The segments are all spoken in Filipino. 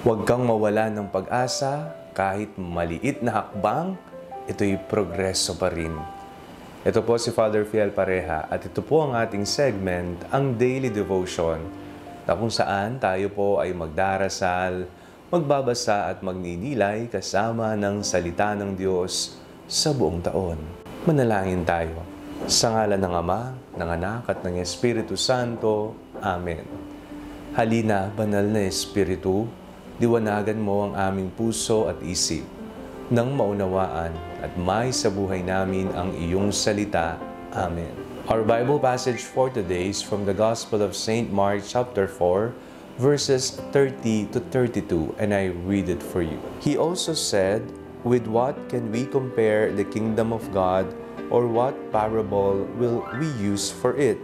Huwag kang mawala ng pag-asa, kahit maliit na hakbang, ito'y progreso pa rin. Ito po si Father Fiel Pareha at ito po ang ating segment, ang Daily Devotion, na kung saan tayo po ay magdarasal, magbabasa at magninilay kasama ng salita ng Diyos sa buong taon. Manalangin tayo. Sa ngalan ng Ama, ng Anak at ng Espiritu Santo. Amen. Halina, banal na Espiritu, liwanagan mo ang aming puso at isip, nang maunawaan at may sa buhay namin ang iyong salita. Amen. Our Bible passage for today is from the Gospel of St. Mark chapter 4, verses 30 to 32, and I read it for you. He also said, "With what can we compare the kingdom of God, or what parable will we use for it?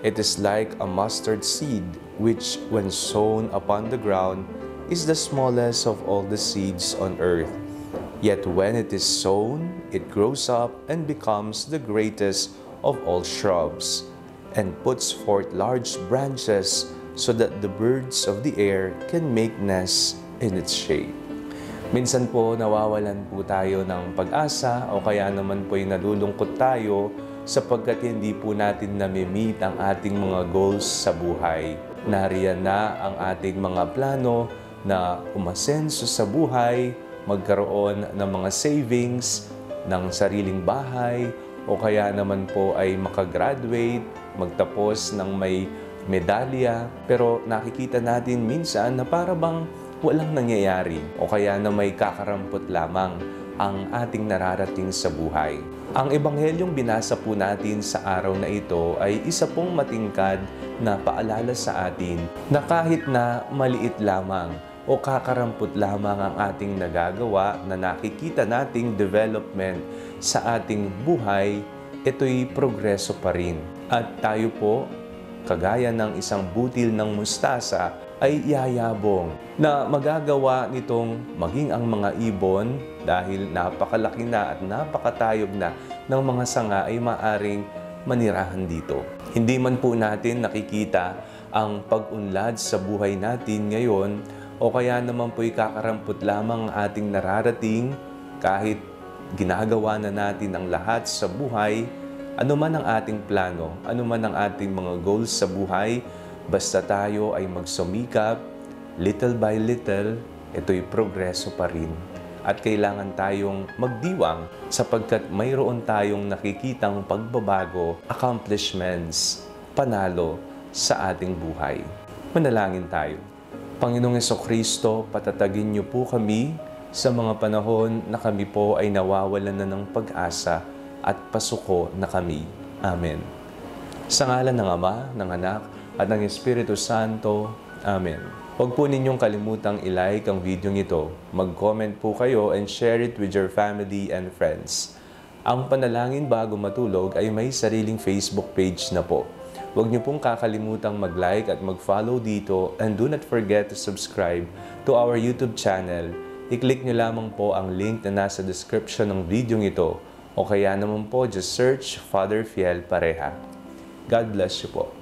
It is like a mustard seed, which when sown upon the ground is the smallest of all the seeds on earth. Yet when it is sown, it grows up and becomes the greatest of all shrubs, and puts forth large branches so that the birds of the air can make nests in its shade." Minsan po nawawalan po tayo ng pag-asa o kaya naman po ay nalulungkot tayo sapagkat hindi po natin nami-meet ang ating mga goals sa buhay. Nariyan na ang ating mga plano na umasenso sa buhay, magkaroon ng mga savings, ng sariling bahay, o kaya naman po ay makagraduate, magtapos ng may medalya. Pero nakikita natin minsan na para bang walang nangyayari o kaya na may kakarampot lamang ang ating nararating sa buhay. Ang ebanghelyong binasa po natin sa araw na ito ay isa pong matingkad na paalala sa atin na kahit na maliit lamang o kakarampot lamang ang ating nagagawa na nakikita nating development sa ating buhay, ito'y progreso pa rin. At tayo po, kagaya ng isang butil ng mustasa, ay yayabong na magagawa nitong maging ang mga ibon dahil napakalaki na at napakatayog na ng mga sanga ay maaring manirahan dito. Hindi man po natin nakikita ang pag-unlad sa buhay natin ngayon o kaya naman po'y kakarampot lamang ang ating nararating kahit ginagawa na natin ang lahat sa buhay, anuman ang ating plano, anuman ang ating mga goals sa buhay, basta tayo ay magsumikap, little by little, ito'y progreso pa rin. At kailangan tayong magdiwang sapagkat mayroon tayong nakikitang pagbabago, accomplishments, panalo sa ating buhay. Manalangin tayo. Panginoong Jesucristo, patatagin niyo po kami sa mga panahon na kami po ay nawawalan na ng pag-asa at pasuko na kami. Amen. Sa ngalan ng Ama, ng Anak, at ng Espiritu Santo. Amen. Huwag po ninyong kalimutang i-like ang video ito. Mag-comment po kayo and share it with your family and friends. Ang Panalangin Bago Matulog ay may sariling Facebook page na po. Huwag niyo pong kakalimutang mag-like at mag-follow dito, and do not forget to subscribe to our YouTube channel. I-click niyo lamang po ang link na nasa description ng video ito, o kaya naman po just search Father Fiel Pareha. God bless you po.